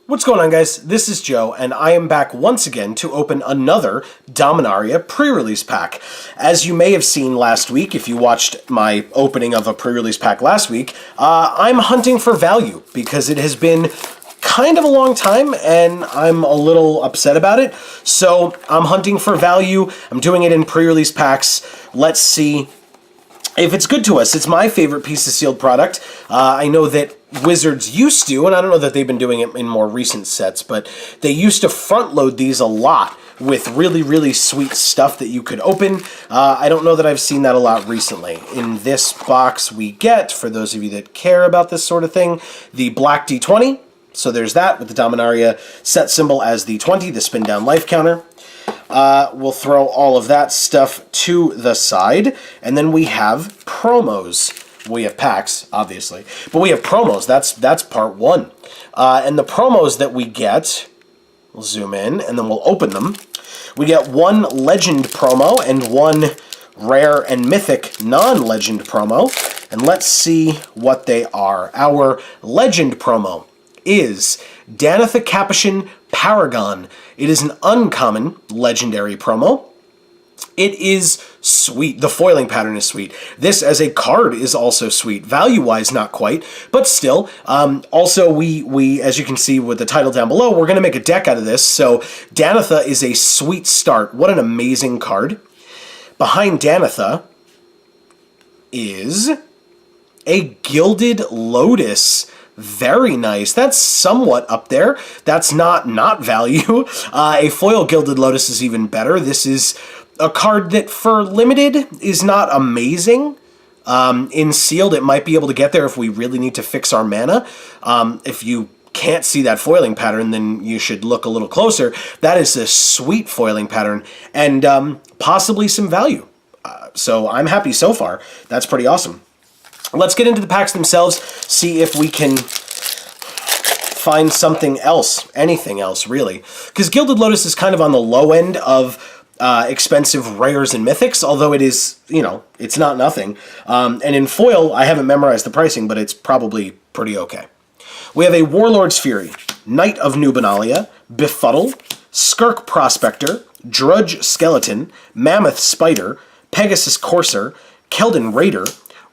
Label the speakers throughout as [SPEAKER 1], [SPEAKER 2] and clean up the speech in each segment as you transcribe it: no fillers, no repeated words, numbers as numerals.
[SPEAKER 1] What's going on, guys? This is Joe, and I am back once again to open another Dominaria pre-release pack. As you may have seen last week, if you watched my opening of a pre-release pack last week, I'm hunting for value because it has been kind of a long time and I'm a little upset about it. So I'm hunting for value. I'm doing it in pre-release packs. Let's see if it's good to us. It's my favorite piece of sealed product. I know that Wizards used to, and I don't know that they've been doing it in more recent sets, but they used to front load these a lot with really, really sweet stuff that you could open. I don't know that I've seen that a lot recently. In this box we get, for those of you that care about this sort of thing, the black D20. So there's that with the Dominaria set symbol as the 20, the spin down life counter. We'll throw all of that stuff to the side, and then we have promos. We have packs, obviously, but we have promos. That's part one. And the promos that we get, we'll zoom in, and then we'll open them. We get one Legend promo and one Rare and Mythic non-Legend promo, and let's see what they are. Our Legend promo is Danitha Capuchin Paragon. It is an uncommon legendary promo. It is sweet. The foiling pattern is sweet. This as a card is also sweet. Value-wise, not quite, but still. Also, we, as you can see with the title down below, we're going to make a deck out of this. So Danitha is a sweet start. What an amazing card. Behind Danitha is a Gilded Lotus. Very nice. That's somewhat up there. That's not value. A foil Gilded Lotus is even better. This is a card that for limited is not amazing. In sealed, it might be able to get there if we really need to fix our mana. If you can't see that foiling pattern, then you should look a little closer. That is a sweet foiling pattern and possibly some value. So I'm happy so far. That's pretty awesome. Let's get into the packs themselves, see if we can find something else, anything else, really. Because Gilded Lotus is kind of on the low end of expensive rares and mythics, although it is, you know, it's not nothing. And in foil, I haven't memorized the pricing, but it's probably pretty okay. We have a Warlord's Fury, Knight of Dominaria, Befuddle, Skirk Prospector, Drudge Skeleton, Mammoth Spider, Pegasus Courser, Keldon Raider,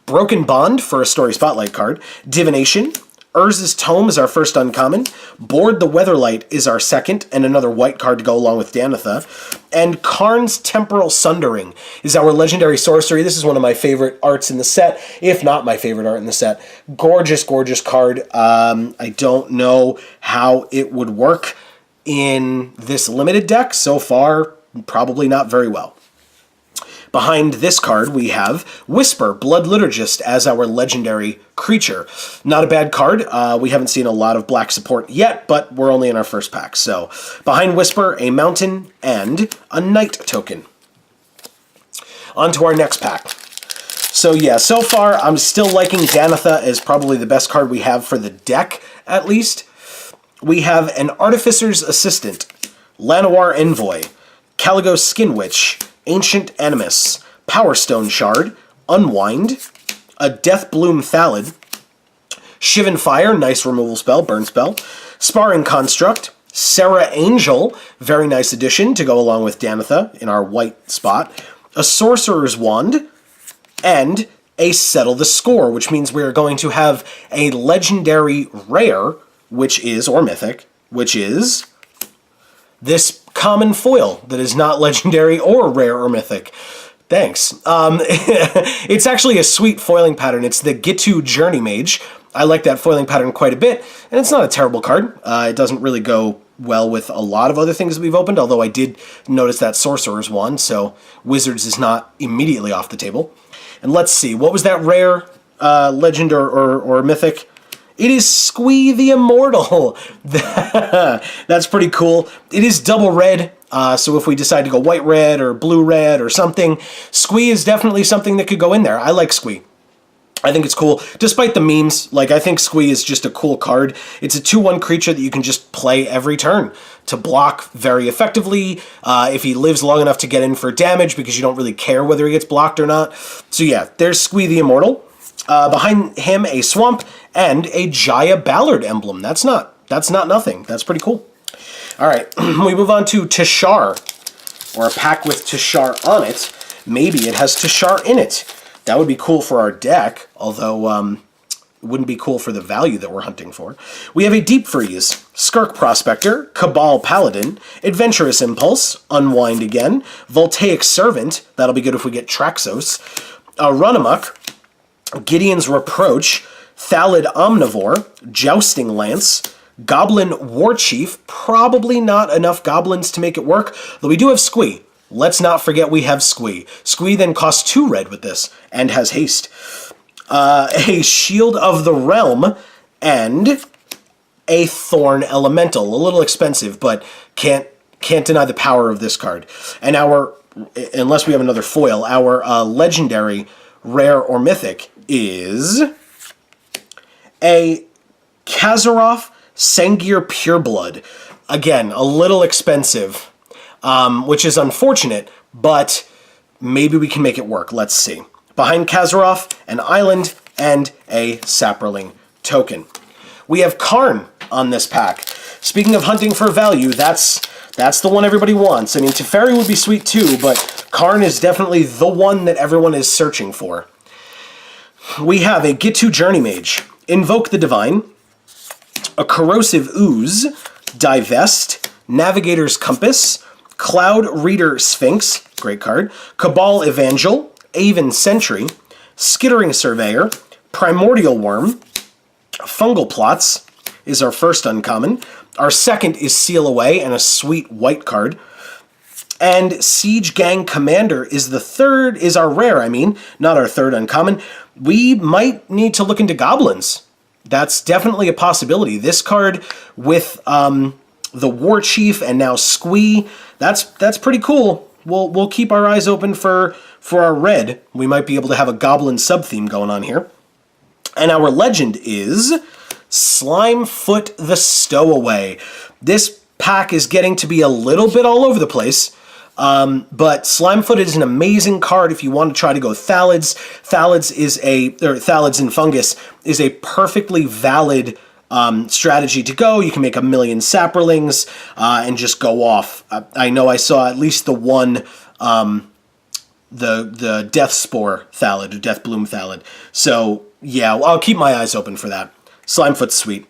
[SPEAKER 1] Broken Bond for a Story Spotlight card, Divination, Urza's Tome is our first uncommon, Board the Weatherlight is our second, and another white card to go along with Danitha, and Karn's Temporal Sundering is our legendary sorcery. This is one of my favorite arts in the set, if not my favorite art in the set. Gorgeous, gorgeous card. I don't know how it would work in this limited deck. So far, probably not very well. Behind this card, we have Whisper, Blood Liturgist, as our legendary creature. Not a bad card. We haven't seen a lot of black support yet, but we're only in our first pack. So, behind Whisper, a Mountain, and a Knight token. On to our next pack. So yeah, so far, I'm still liking Danitha as probably the best card we have for the deck, at least. We have an Artificer's Assistant, Llanowar Envoy, Caligo Skin Witch, Ancient Animus, Power Stone Shard, Unwind, a Deathbloom Thallid, Shivan Fire, nice removal spell, burn spell, Sparring Construct, Serra Angel, very nice addition to go along with Danitha in our white spot, a Sorcerer's Wand, and a Settle the Score, which means we are going to have a legendary rare, which is, or mythic, which is this common foil that is not legendary or rare or mythic. Thanks. It's actually a sweet foiling pattern. It's the Gitu Journey Mage. I like that foiling pattern quite a bit, and it's not a terrible card. It doesn't really go well with a lot of other things that we've opened, although I did notice that Sorcerer's one, so Wizards is not immediately off the table. And let's see, what was that rare legend or mythic? It is Squee the Immortal. That's pretty cool. It is double red, so if we decide to go white-red or blue-red or something, Squee is definitely something that could go in there. I like Squee. I think it's cool. Despite the memes, like, I think Squee is just a cool card. It's a 2/1 creature that you can just play every turn to block very effectively, if he lives long enough to get in for damage, because you don't really care whether he gets blocked or not. So yeah, there's Squee the Immortal. Behind him, a Swamp and a Jaya Ballard emblem. That's not That's not nothing. That's pretty cool. All right, we move on to Tishar, or a pack with Tishar on it. Maybe it has Tishar in it. That would be cool for our deck, although it wouldn't be cool for the value that we're hunting for. We have a Deep Freeze, Skirk Prospector, Cabal Paladin, Adventurous Impulse, Unwind again, Voltaic Servant, that'll be good if we get Traxos, Runamuck, Gideon's Reproach, Thallid Omnivore, Jousting Lance, Goblin Warchief, probably not enough goblins to make it work, though we do have Squee. Let's not forget we have Squee. Squee then costs 2 red with this, and has haste. A Shield of the Realm, and a Thorn Elemental. A little expensive, but can't deny the power of this card. And our, unless we have another foil, our legendary, rare, or mythic is a Kazaroff Sengir Pureblood. Again, a little expensive, which is unfortunate, but maybe we can make it work. Let's see. Behind Kazaroff, an island, and a Saproling token. We have Karn on this pack. Speaking of hunting for value, that's the one everybody wants. I mean, Teferi would be sweet too, but Karn is definitely the one that everyone is searching for. We have a Gitu Journey Mage, Invoke the Divine, a Corrosive Ooze, Divest, Navigator's Compass, Cloud Reader Sphinx, great card, Cabal Evangel, Aven Sentry, Skittering Surveyor, Primordial Worm, Fungal Plots is our first uncommon. Our second is Seal Away, and a sweet white card. And Siege Gang Commander is the third, is our rare, not our third uncommon. We might need to look into goblins. That's definitely a possibility. This card with the War Chief and now Squee, that's pretty cool. We'll keep our eyes open for our red. We might be able to have a goblin sub-theme going on here. And our legend is Slimefoot the Stowaway. This pack is getting to be a little bit all over the place. But Slimefoot is an amazing card if you want to try to go Thallids. Thallids and Fungus is a perfectly valid strategy to go. You can make 1,000,000 Saprolings and just go off. I know I saw at least the one, the Death Spore Thallid, or Death Bloom Thallid. So yeah, I'll keep my eyes open for that. Slimefoot's sweet.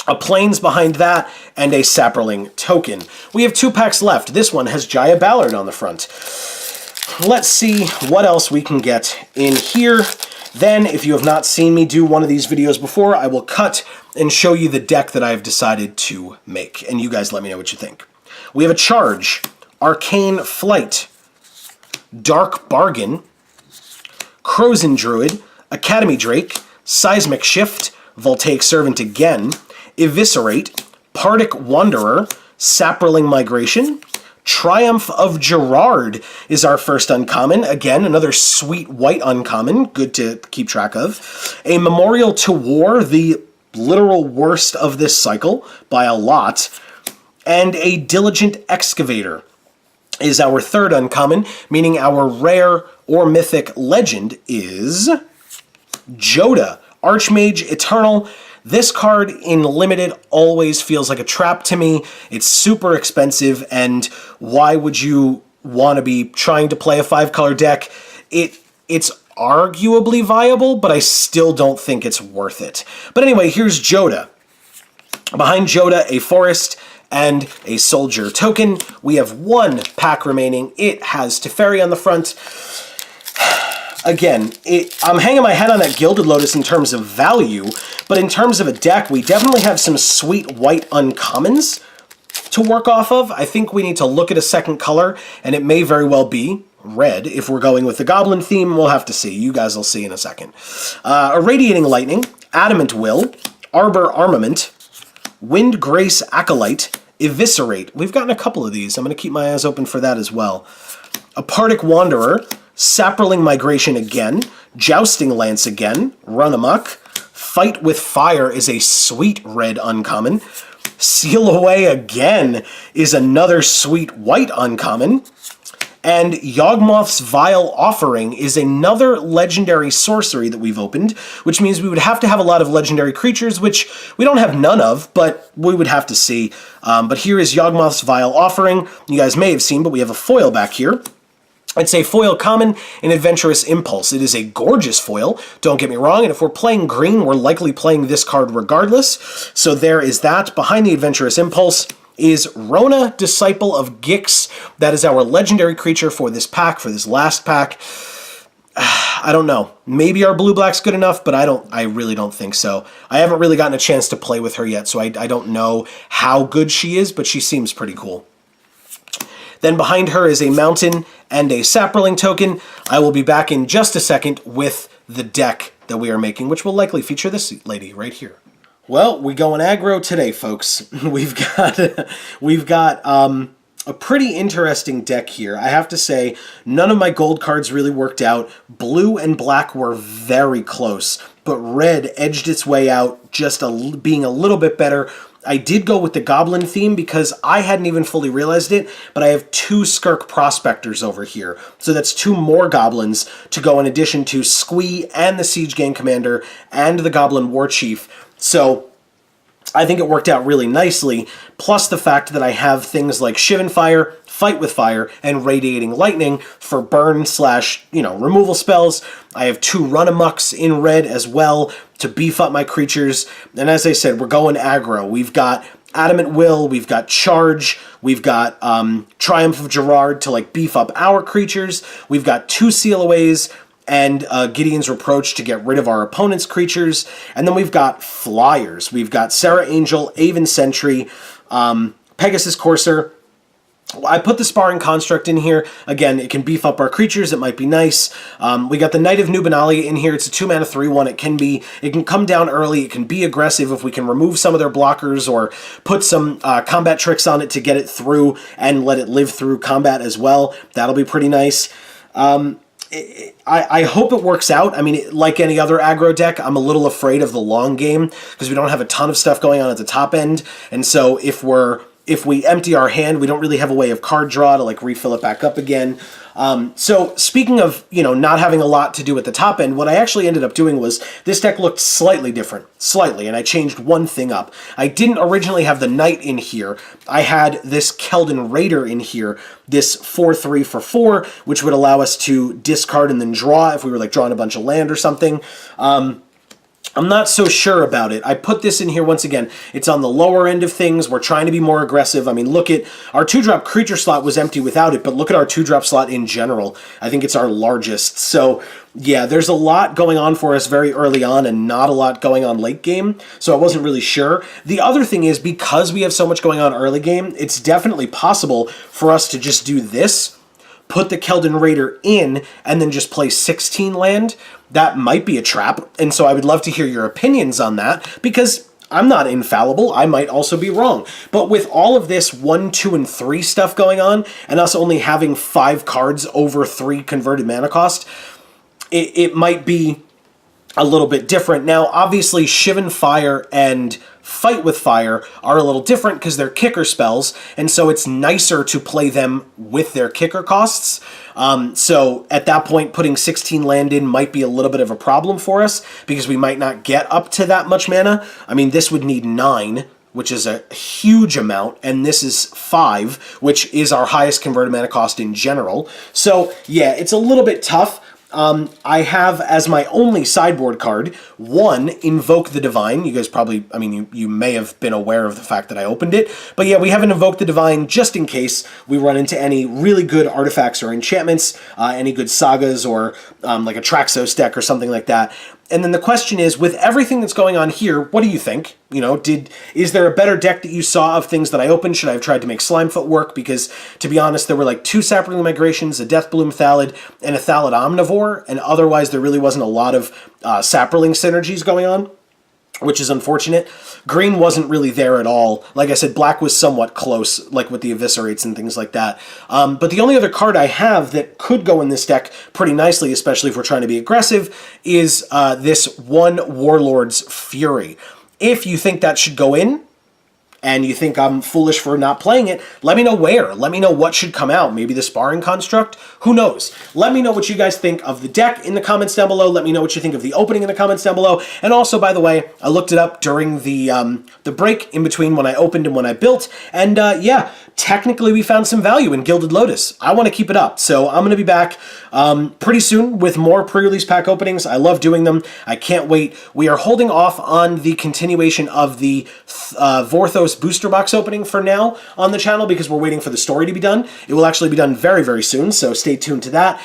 [SPEAKER 1] A Plains behind that, and a Saproling token. We have 2 packs left. This one has Jaya Ballard on the front. Let's see what else we can get in here. Then, if you have not seen me do one of these videos before, I will cut and show you the deck that I have decided to make. And you guys let me know what you think. We have a Charge, Arcane Flight, Dark Bargain, Crozen Druid, Academy Drake, Seismic Shift, Voltaic Servant again, Eviscerate, Pardic Wanderer, Saproling Migration, Triumph of Gerard is our first uncommon. Again, another sweet white uncommon, good to keep track of. A Memorial to War, the literal worst of this cycle by a lot. And a Diligent Excavator is our third uncommon, meaning our rare or mythic legend is Joda, Archmage Eternal. This card in Limited always feels like a trap to me. It's super expensive, and why would you want to be trying to play a 5-color deck? It's arguably viable, but I still don't think it's worth it. But anyway, here's Joda. Behind Joda, a Forest and a Soldier token. We have 1 pack remaining. It has Teferi on the front. Again, I'm hanging my head on that Gilded Lotus in terms of value, but in terms of a deck, we definitely have some sweet white uncommons to work off of. I think we need to look at a second color, and it may very well be red. If we're going with the Goblin theme, we'll have to see. You guys will see in a second. Irradiating Lightning, Adamant Will, Arbor Armament, Wind Grace Acolyte, Eviscerate. We've gotten a couple of these. I'm going to keep my eyes open for that as well. A Pardic Wanderer, Saproling Migration again, Jousting Lance again, Run Amok, Fight with Fire is a sweet red uncommon, Seal Away again is another sweet white uncommon, And Yawgmoth's Vile Offering is another legendary sorcery that we've opened, which means we would have to have a lot of legendary creatures, which we don't have none of, but we would have to see. But here is Yawgmoth's Vile Offering. You guys may have seen, but we have a foil back here. It's a foil common, an Adventurous Impulse. It is a gorgeous foil, don't get me wrong, and if we're playing green, we're likely playing this card regardless. So there is that. Behind the Adventurous Impulse is Rona, Disciple of Gix. That is our legendary creature for this pack, for this last pack. I don't know. Maybe our blue-black's good enough, but I really don't think so. I haven't really gotten a chance to play with her yet, so I don't know how good she is, but she seems pretty cool. Then behind her is a Mountain and a Saproling token. I will be back in just a second with the deck that we are making, which will likely feature this lady right here. Well, we going aggro today, folks. We've got a pretty interesting deck here. I have to say, none of my gold cards really worked out. Blue and black were very close, but red edged its way out, just being a little bit better. I did go with the Goblin theme because I hadn't even fully realized it, but I have 2 Skirk Prospectors over here. So that's 2 more Goblins to go in addition to Squee and the Siege Gang Commander and the Goblin War Chief. So I think it worked out really nicely, plus the fact that I have things like Shivan Fire, Fight with Fire, and Radiating Lightning for burn / removal spells. I have 2 Run-Amucks in red as well to beef up my creatures. And as I said, we're going aggro. We've got Adamant Will, we've got Charge, we've got Triumph of Gerard to beef up our creatures. We've got 2 Sealaways and Gideon's Reproach to get rid of our opponent's creatures. And then we've got flyers. We've got Serra Angel, Aven Sentry, Pegasus Courser. I put the Sparring Construct in here. Again, it can beef up our creatures. It might be nice. We got the Knight of Dominaria in here. It's a 2-mana 3/1. It can come down early. It can be aggressive if we can remove some of their blockers or put some combat tricks on it to get it through and let it live through combat as well. That'll be pretty nice. I hope it works out. I mean, like any other aggro deck, I'm a little afraid of the long game because we don't have a ton of stuff going on at the top end. And so if we empty our hand, we don't really have a way of card draw to refill it back up again. So speaking of, not having a lot to do at the top end, what I actually ended up doing was this deck looked slightly different, and I changed one thing up. I didn't originally have the Knight in here. I had this Keldon Raider in here, this 4/3 for 4, which would allow us to discard and then draw if we were drawing a bunch of land or something. I'm not so sure about it. I put this in here once again. It's on the lower end of things. We're trying to be more aggressive. I mean, look at our 2-drop creature slot was empty without it, but look at our 2-drop slot in general. I think it's our largest. So yeah, there's a lot going on for us very early on and not a lot going on late game. So I wasn't really sure. The other thing is because we have so much going on early game, it's definitely possible for us to just do this, put the Keldon Raider in, and then just play 16 land. That might be a trap, and so I would love to hear your opinions on that, because I'm not infallible. I might also be wrong. But with all of this 1, 2, and 3 stuff going on, and us only having 5 cards over 3 converted mana cost, it might be a little bit different. Now, obviously, Shivan Fire and Fight with Fire are a little different because they're kicker spells, and so it's nicer to play them with their kicker costs. So at that point, putting 16 land in might be a little bit of a problem for us because we might not get up to that much mana. I mean, this would need 9, which is a huge amount, and this is 5, which is our highest converted mana cost in general. So yeah, it's a little bit tough. I have as my only sideboard card, 1, Invoke the Divine. You guys probably, I mean, you may have been aware of the fact that I opened it. But yeah, we have an Invoke the Divine just in case we run into any really good artifacts or enchantments, any good sagas or like a Traxos deck or something like that. And then the question is, with everything that's going on here, what do you think? Is there a better deck that you saw of things that I opened? Should I have tried to make Slimefoot work? Because, to be honest, there were 2 Saproling Migrations, a Deathbloom Thallid, and a Thallid Omnivore, and otherwise there really wasn't a lot of Saproling synergies going on, which is unfortunate. Green wasn't really there at all. Like I said, black was somewhat close, with the Eviscerates and things like that. But the only other card I have that could go in this deck pretty nicely, especially if we're trying to be aggressive, is this 1 Warlord's Fury. If you think that should go in, and you think I'm foolish for not playing it, let me know where. Let me know what should come out. Maybe the sparring construct? Who knows? Let me know what you guys think of the deck in the comments down below. Let me know what you think of the opening in the comments down below. And also, by the way, I looked it up during the break in between when I opened and when I built. And yeah, technically we found some value in Gilded Lotus. I want to keep it up. So I'm going to be back pretty soon with more pre-release pack openings. I love doing them. I can't wait. We are holding off on the continuation of the Vorthos booster box opening for now on the channel because we're waiting for the story to be done. It will actually be done very, very soon, so stay tuned to that.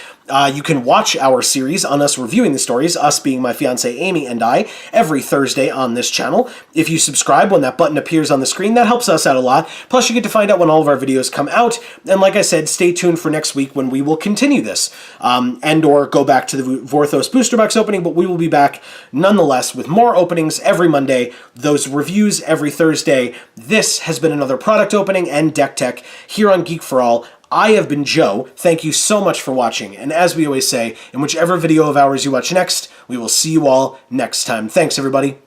[SPEAKER 1] You can watch our series on us reviewing the stories, us being my fiancée Amy and I, every Thursday on this channel. If you subscribe when that button appears on the screen, that helps us out a lot. Plus, you get to find out when all of our videos come out. And like I said, stay tuned for next week when we will continue this and or go back to the Vorthos booster box opening, but we will be back nonetheless with more openings every Monday, those reviews every Thursday. This has been another product opening and deck tech here on Geek for All. I have been Joe. Thank you so much for watching. And as we always say, in whichever video of ours you watch next, we will see you all next time. Thanks, everybody.